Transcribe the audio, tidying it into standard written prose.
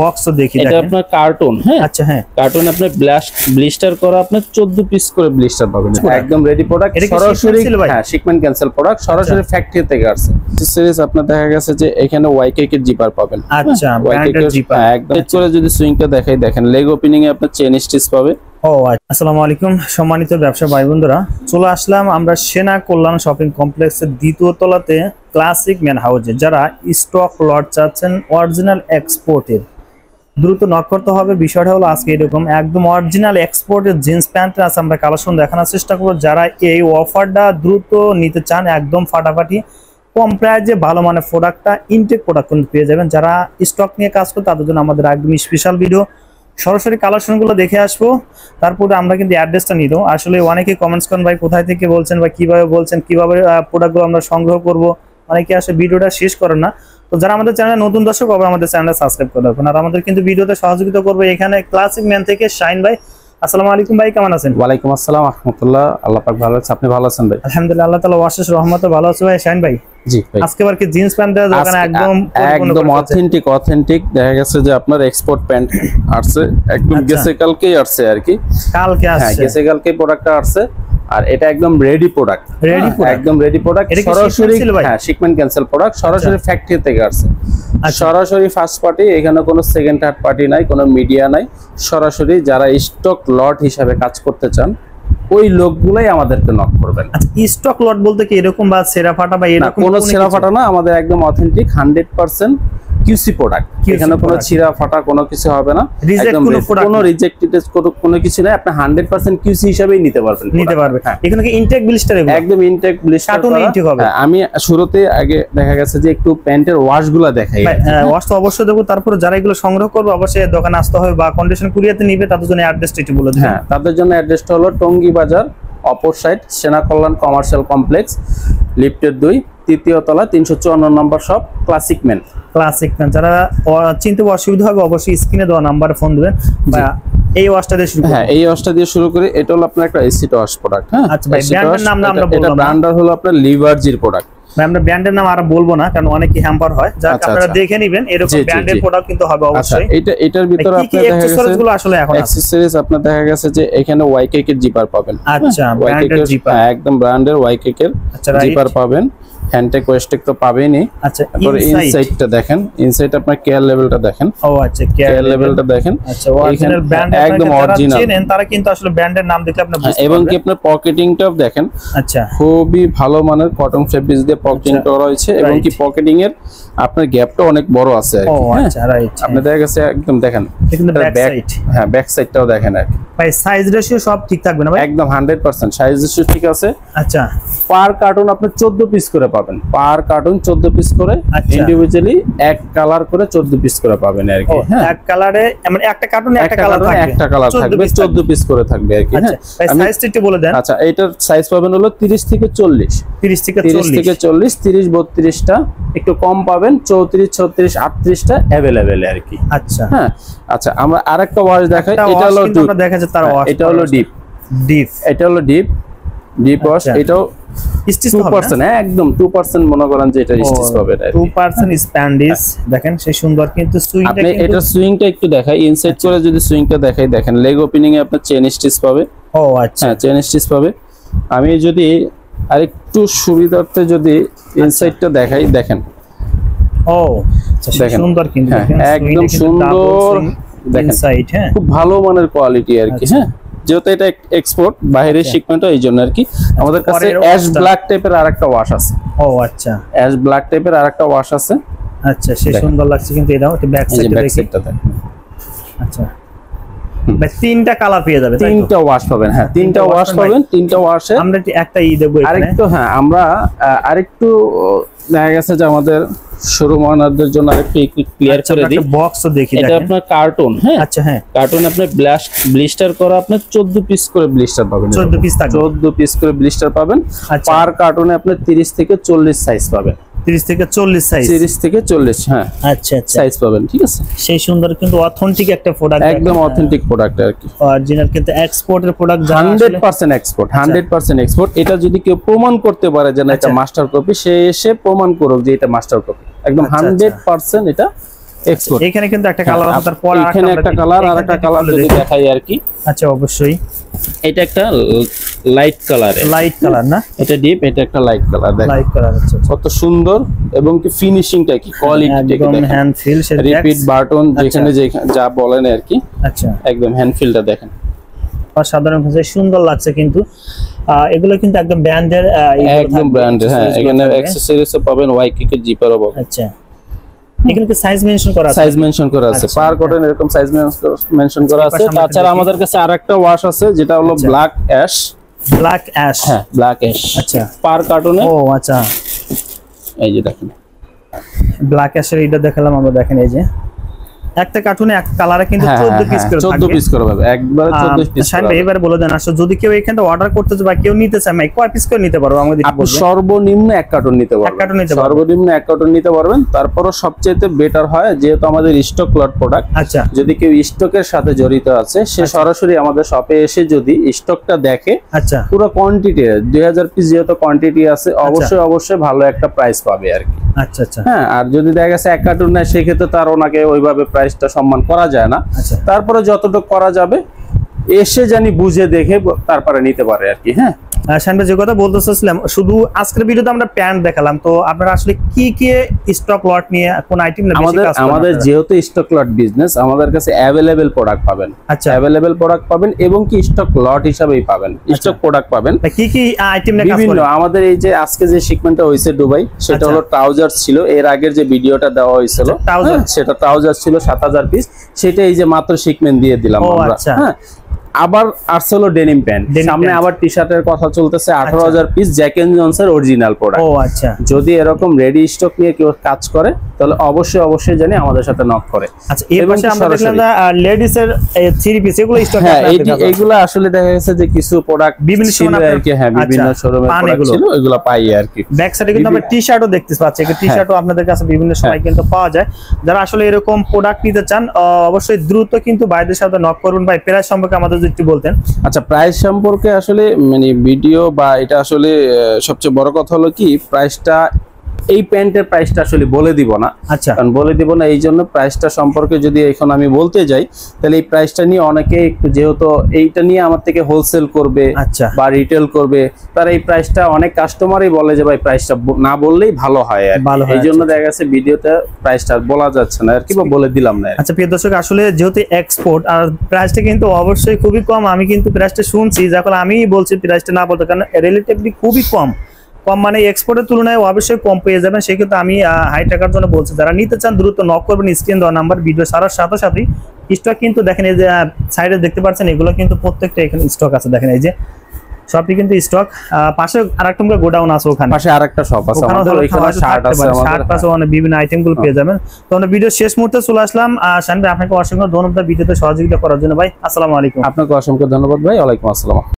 Box তো দেখি এটা আপনার কার্টুন। হ্যাঁ আচ্ছা হ্যাঁ কার্টুন আপনার ব্লিস্টার করা আপনার 14 পিস করে ব্লিস্টার পাবেন। একদম রেডি প্রোডাক্ট, সরাসরি হ্যাঁ শিপমেন্ট ক্যান্সেল প্রোডাক্ট, সরাসরি ফ্যাক্টরি থেকে আসছে। সিরিজ আপনার দেখা গেছে যে এখানে ওয়াইকেক এর জিপার পাবেন। আচ্ছা ব্র্যান্ডেড জিপার একদম করে যদি সুইংটা দেখাই দেখেন লেগ ওপেনিং এ আপনার চেন স্টিচ পাবে। ও আসসালামু আলাইকুম সম্মানিত ব্যবসা ভাই বন্ধুরা, চলে আসলাম আমরা সেনা কল্যাণ শপিং কমপ্লেক্সের দ্বিতীয় তলাতে ক্লাসিক ম্যান হাউসে। যারা স্টক লট চাচ্ছেন অরিজিনাল এক্সপোর্টের, দ্রুত নক করতে হবে। বিষয়টা হলো আজকে এরকম একদম অরিজিনাল এক্সপোর্টের জিন্স প্যান্ট আছে, আমরা কালেকশন দেখানোর চেষ্টা করবো। যারা এই অফারটা দ্রুত নিতে চান একদম ফাটাফাটি কম প্রাইজে ভালো মানের প্রোডাক্টটা ইনটেক প্রোডাক্ট কিন্তু পেয়ে যাবেন। যারা স্টক নিয়ে কাজ করে তাদের জন্য আমাদের একদম স্পেশাল ভিডিও, সরাসরি কালেকশনগুলো দেখে আসবো। তারপরে আমরা কিন্তু অ্যাড্রেসটা নিব। আসলে অনেকে কমেন্টস করেন ভাই কোথায় থেকে বলছেন বা কিভাবে বলছেন, কিভাবে প্রোডাক্টগুলো আমরা সংগ্রহ করব, অনেকে আসলে ভিডিওটা শেষ করেন না। তো যারা আমাদের চ্যানেলে নতুন দর্শক হবে আমাদের চ্যানেলটা সাবস্ক্রাইব করে রাখুন। আর আমাদের কিন্তু ভিডিওতে সহযোগিতা করবে এখানে ক্লাসিক ম্যান থেকে শাইন ভাই। আসসালামু আলাইকুম ভাই, কেমন আছেন? ওয়ালাইকুম আসসালাম রাহমাতুল্লাহ। আল্লাহ পাক ভালো আছে, আপনি ভালো আছেন ভাই? আলহামদুলিল্লাহ, আল্লাহ তাআলা অশেষ রহমতে ভালো আছে ভাই। শাইন ভাই জি ভাই, আজকে বার কি জিন্স প্যান্ট দেওয়া দোকানে একদম অথেন্টিক দেখা গেছে যে আপনার এক্সপোর্ট প্যান্ট আসছে, একদম গেছে কালকেই আসছে আর কি, কালকে আসছে। হ্যাঁ গেছে কালকেই প্রোডাক্টটা আসছে। আর এটা একদম রেডি প্রোডাক্ট, একদম রেডি প্রোডাক্ট, সরাসরি হ্যাঁ শিপমেন্ট ক্যান্সেল প্রোডাক্ট, সরাসরি ফ্যাক্টরি থেকে আসছে, সরাসরি ফার্স্ট পার্টি। এখানে কোনো সেকেন্ড থার্ড পার্টি নাই, কোনো মিডিয়া নাই, সরাসরি যারা স্টক লট হিসাবে কাজ করতে চান ওই লোকগুলাই আমাদেরকে নক করবেন। আচ্ছা স্টক লট বলতে কি এরকম বা সেরা ফাটা বা এরকম? কোনো সেরা ফাটা না, আমাদের একদম অথেন্টিক 100% কিউসি প্রোডাক্ট। এখানে কোনো ছিঁড়া ফাটা কোনো কিছু হবে না, একদম কোনো রিজেক্টেড কোনো কিছু নাই। আপনি 100% কিউসি হিসেবেই নিতে পারবেন। এখানে কি ইনটেক ব্লিস্টার? একদম ইনটেক ব্লিস্টার কার্টুন ইনটেক হবে। আমি শুরুতে আগে দেখা গেছে যে একটু প্যান্টের ওয়াশগুলো দেখাই। ওয়াশ তো অবশ্যই দেবো, তারপর যারা এগুলো সংগ্রহ করবে অবশ্যই দোকানে আসতে হবে বা কন্ডিশন কুরিয়াতে নিবে, তাদের জন্য অ্যাড্রেসটা একটু বলে দিন। হ্যাঁ তাদের জন্য অ্যাড্রেসটা হলো টঙ্গী বাজার অপর সাইড সেনা কল্যাণ কমার্শিয়াল কমপ্লেক্স, লিফটের 2 তৃতীয় তলা 354 নম্বর shop classic man. Classic man যারা চিনতে অসুবিধা হবে অবশ্যই স্ক্রিনে দেওয়া নাম্বারে ফোন দিবেন। বা এই ওয়াশটা দিয়ে শুরু, হ্যাঁ এই ওয়াশটা দিয়ে শুরু করি। এটা হলো আপনার একটা এসি ওয়াশ প্রোডাক্ট। হ্যাঁ আচ্ছা ভাই ব্র্যান্ডের নাম না আমরা বলবো, এটা ব্র্যান্ডার হলো আপনার লিভারজির প্রোডাক্ট। আমরা ব্র্যান্ডের নাম আর বলবো না কারণ অনেকে হ্যাম্পার হয়, যা আপনারা দেখে নেবেন এরকম ব্র্যান্ডের প্রোডাক্ট কিন্তু হবে অবশ্যই। এটার ভিতরে আপনারা দেখা গেছে অ্যাকসেসরিজগুলো আসলে এখন অ্যাকসেসরিজ আপনারা দেখা গেছে যে এখানে ওয়াইকেক এর জিপার পাবেন। আচ্ছা ব্র্যান্ডের জিপার, একদম ব্র্যান্ডের ওয়াইকেক এর জিপার পাবেন। হ্যান্ডটেক ওয়েস্টেক তো পাবেনই। আচ্ছা তারপরে ইনসাইডটা দেখেন, ইনসাইড আপনার কেয়ার লেভেলটা দেখেন। ও আচ্ছা কেয়ার লেভেলটা দেখেন। আচ্ছা অরিজিনাল ব্র্যান্ড, একদম অরিজিনাল চেনেন তারা কিন্তু আসলে ব্র্যান্ডের নাম দেখলে আপনি বুঝতে পারবেন। এবং কি আপনার পকেটিংটাও দেখেন, আচ্ছা খুবই ভালো মানের কটন ফেব্রিক দিয়ে পকেটিং করা হয়েছে এবং কি পকেটিং এর আপনার গ্যাপটা অনেক বড় আছে আর কি। ও আচ্ছা রাইট, আপনি দেখা গেছে একদম দেখেন ব্যাক সাইড, হ্যাঁ ব্যাক সাইডটাও দেখেন আর কি। ভাই সাইজ রেশিও সব ঠিক থাকবে না ভাই? একদম 100% সাইজ রেশিও ঠিক আছে। আচ্ছা পার কার্টুন আপনি 14 পিস করে পাবেন, পার কার্টুন 14 পিস করে, ইন্ডিভিজুয়ালি এক কালার করে 14 পিস করে পাবেন আর কি। হ্যাঁ এক কালারে মানে একটা কার্টুনে একটা কালার থাকবে 14 পিস করে থাকবে আর কি। হ্যাঁ সাইজটা একটু বলে দেন। আচ্ছা এটার সাইজ পাবেন হলো 30 থেকে 40, 30 থেকে 40, 30 32টা একটু কম পাবেন, 34 36 38টা अवेलेबल আর কি। আচ্ছা হ্যাঁ আচ্ছা আমরা আরেকটা ওয়াশ দেখাই। এটা হলো আমরা দেখা যাচ্ছে তার ওয়াশ, এটা হলো ডিপ, এটা হলো ডিপ ওয়াশ। এটাও 2% একদম 2% মনে করেন যে এটা স্টিচ পাবে, 2% স্প্যান্ডিশ। দেখেন সেই সুন্দর কিন্তু সুইংটা, আপনি এটা সুইংটা একটু দেখাই, ইনসাইড করে যদি সুইংটা দেখাই দেখেন লেগ ওপেনিং এ আপনার চেন স্টিচ পাবে। ও আচ্ছা হ্যাঁ চেন স্টিচ পাবে। আমি যদি আরেকটু সুবিধার্থে যদি ইনসাইডটা দেখাই দেখেন, ও দেখেন সুন্দর কিন্তু একদম সুন্দর দেখেন, ইনসাইড হ্যাঁ খুব ভালো মানের কোয়ালিটি আর কি। হ্যাঁ যেহেতু এটা এক্সপোর্ট বাইরের শিপমেন্ট এই জন্য আর কি। আমাদের কাছে অ্যাশ ব্ল্যাক টাইপের আরেকটা ওয়াশ আছে। ও আচ্ছা অ্যাশ ব্ল্যাক টাইপের আরেকটা ওয়াশ আছে। আচ্ছা সেই সুন্দর লাগছে কিন্তু এটাও একটু ব্যাক সাইডটা দেখেন। আচ্ছা ভাই তিনটা কালার পেয়ে যাবে, তিনটা ওয়াশ পাবেন। হ্যাঁ তিনটা ওয়াশ পাবেন, তিনটা ওয়াশে আমরা একটা দেবো এখানে আরেকটু। হ্যাঁ আমরা আরেকটু দেখা গেছে যে আমাদের শোরুম ওনারদের জন্য আরেকটু ক্লিয়ার করে দিই। বক্স তো দেখি, এটা আপনার কার্টুন। হ্যাঁ আচ্ছা হ্যাঁ কার্টুন আপনার ব্লিস্টার করা আপনার 14 পিস করে ব্লিস্টার পাবেন, 14 পিস থাকবে, 14 পিস করে ব্লিস্টার পাবেন। পার কার্টুনে আপনি 30 থেকে 40 সাইজ পাবেন, 30 থেকে 40 সাইজ, 30 থেকে 40 হ্যাঁ আচ্ছা আচ্ছা সাইজ পাবেন। ঠিক আছে সেই সুন্দর কিন্তু অথেন্টিক একটা প্রোডাক্ট, একদম অথেন্টিক প্রোডাক্ট আর কি, অরিজিনাল কিন্তু এক্সপোর্টের প্রোডাক্ট, 100% এক্সপোর্ট, 100% এক্সপোর্ট। এটা যদি কেউ প্রমাণ করতে পারে যে না এটা মাস্টার কপি, সে এসে প্রমাণ করুক যে এটা মাস্টার কপি, একদম 100% এটা এক্সপোর্ট। এখানে কিন্তু একটা কালার আছে, তারপর এখানে একটা কালার আর একটা কালার যদি দেখাই আর কি। আচ্ছা অবশ্যই। এটা একটা লাইট কালার, না এটা ডিপ, এটা একটা লাইট কালার। দেখেন লাইট কালার, আচ্ছা কত সুন্দর এবং কি ফিনিশিংটা কি কোয়ালিটি একদম হ্যান্ড ফিল, রিপিট বাটন যেখানে যা বলেন আর কি। আচ্ছা একদম হ্যান্ড ফিলটা দেখেন সাধারণ ভাষায় সুন্দর লাগছে কিন্তু এগুলো কিন্তু একদম ব্র্যান্ডের, একদম ব্র্যান্ডের। হ্যাঁ এখানে অ্যাকসেসরিজও পাবেন, ওয়াইকিকের জিপারও পাবেন। আচ্ছা এখানে কি সাইজ মেনশন করা আছে? সাইজ মেনশন করা আছে, পার কটন এরকম সাইজ মেনশন করা আছে। তাছাড়া আমাদের কাছে আরেকটা ওয়াশ আছে যেটা হলো ব্ল্যাক অ্যাশ। হ্যাঁ ব্ল্যাক অ্যাশ। আচ্ছা পার কার্টনে। ও আচ্ছা, এই যে দেখেন ব্ল্যাক অ্যাশের এটা দেখালাম আমরা। দেখেন এই যে একটা কার্টুনে এক কালারে কিন্তু 14 পিস করে থাকবে, 14 পিস করে পাবে, একবারে 14 পিস। শাইন ভাই এবারে বলে দেন আসলে যদি কেউ এখানে অর্ডার করতে চায় বা কেউ নিতে চায় ভাই কয় পিস করে নিতে পারবো আমাদের? আপনি সর্বনিম্ন এক কার্টন নিতে পারবেন, এক কার্টন নিতে পারবেন, সর্বনিম্ন এক কার্টন নিতে পারবেন। তারপরও সবচেয়ে বেটার হয় যেহেতু আমাদের স্টক লট প্রোডাক্ট। আচ্ছা যদি কেউ স্টকের সাথে জড়িত আছে সে সরাসরি আমাদের শপে এসে যদি স্টকটা দেখে, আচ্ছা পুরো কোয়ান্টিটি 2000 পিস যেহেতু কোয়ান্টিটি আছে, অবশ্যই ভালো একটা প্রাইস পাবে আর কি। আচ্ছা আচ্ছা হ্যাঁ, আর যদি দেখা গেছে এক কার্টুন নেয় সেক্ষেত্রে তার ওনাকে ওইভাবে প্রাইসটা সম্মান করা যায় না। তারপরে যতটুকু করা যাবে এসে জানি বুঝে দেখে তারপরে নিতে পারে আর কি। হ্যাঁ শাইন ভাই যে কথা বলতে চাচ্ছিলাম, শুধু আজকের ভিডিওতে আমরা প্যান্ট দেখালাম, তো আপনারা আসলে কি কি স্টক লট নিয়ে কোন আইটেম না বেশি কাজ করেন? আমাদের যেহেতু স্টক লট বিজনেস, আমাদের কাছে अवेलेबल প্রোডাক্ট পাবেন। আচ্ছা अवेलेबल প্রোডাক্ট পাবেন এবং কি স্টক লট হিসাবেই পাবেন, স্টক প্রোডাক্ট পাবেন। কি কি আইটেম নিয়ে কাজ করেন? আমাদের এই যে আজকে যে শিপমেন্টটা হইছে দুবাই, সেটা হলো ট্রাউজার ছিল। এর আগের যে ভিডিওটা দেওয়া হয়েছিল সেটা ট্রাউজার ছিল 7000 পিস, সেটা এই যে মাত্র শিপমেন্ট দিয়ে দিলাম আমরা। হ্যাঁ আবার আসলো ডেনিম প্যান্ট, সামনে আবার টি শার্টের কথা চলতেছে 18000 পিস জ্যাক এন্ড জনসের অরিজিনাল প্রোডাক্ট। ও আচ্ছা, যদি এরকম রেডি স্টক নিয়ে কেউ কাজ করে তাহলে অবশ্যই জানি আমাদের সাথে নক করে। আচ্ছা এর পাশে আমরা দেখলাম লেডিস এর 3 পিস, এগুলো স্টক আছে। হ্যাঁ এইগুলো আসলে দেখা গেছে যে কিছু প্রোডাক্ট বিভিন্ন শোরুমে আর কি। হ্যাঁ বিভিন্ন শোরুমে প্রোডাক্ট ছিল, এগুলো পাই আর কি। ব্যাক সাইডে কিন্তু আমরা টি শার্টও দেখতে পাচ্ছি, এই টি শার্টও আপনাদের কাছে বিভিন্ন সময় কিন্তু পাওয়া যায়। যারা আসলে এরকম প্রোডাক্ট নিতে চান অবশ্যই দ্রুত কিন্তু ভাইদের সাথে নক করুন। ভাই প্রাইস সম্পর্কে আমাদের একটু বলতেন। আচ্ছা প্রাইস সম্পর্কে আসলে মানে ভিডিও বা এটা আসলে সবচেয়ে বড় কথা হলো কি প্রাইসটা, এই প্যান্টের প্রাইসটা আসলে বলে দিব না। আচ্ছা কারণ বলে দিব না এই জন্য প্রাইসটা সম্পর্কে যদি এখন আমি বলতে যাই তাহলে এই প্রাইসটা নিয়ে অনেকে একটু, যেহেতু এইটা নিয়ে আমার থেকে হোলসেল করবে বা রিটেল করবে, তার এই প্রাইসটা অনেক কাস্টমারই বলে যে ভাই প্রাইসটা না বললেই ভালো হয় আর এই জন্য দেখা গেছে ভিডিওতে প্রাইসটা বলা যাচ্ছে না আর কি, বা বলে দিলাম না। আচ্ছা প্রিয় দর্শক, আসলে যেহেতু এক্সপোর্ট আর প্রাইসটা কিন্তু অবশ্যই খুবই কম। আমি কিন্তু প্রাইসটা শুনছি, যখন আমি বলছি প্রাইসটা না বলতে, কারণ রিলেটিভলি খুবই কম মানে এক্সপোর্টের তুলনায় অবশ্যই কম পেয়ে যাবেন। সেক্ষেত্রে আমি হাই টাকার জন্য বলছি, যারা নিতে চান দ্রুত নক করবেন। স্ক্রিন দেওয়া নাম্বার, ভিডিও সারার সাথে সাথেই স্টক কিন্তু দেখেন এই যে সাইডে দেখতে পাচ্ছেন, এগুলো কিন্তু প্রত্যেকটা এখানে স্টক আছে। দেখেন এই যে সবই কিন্তু স্টক, পাশে আরেকটা গোডাউন আছে, ওখানে পাশে আরেকটা শপ আছে আমাদের, ওইখানে শার্ট আছে, শার্ট আছে, অনেক বিভিন্ন আইটেমগুলো পেয়ে যাবেন। তো আমরা ভিডিও শেষ মুহূর্তে চলে আসলাম। শাইন ভাই আপনাকে অসংখ্য ধন্যবাদ ভিডিওতে সহযোগিতা করার জন্য। ভাই আসসালামু আলাইকুম। আপনাকে অসংখ্য ধন্যবাদ ভাই। ওয়ালাইকুম আসসালাম।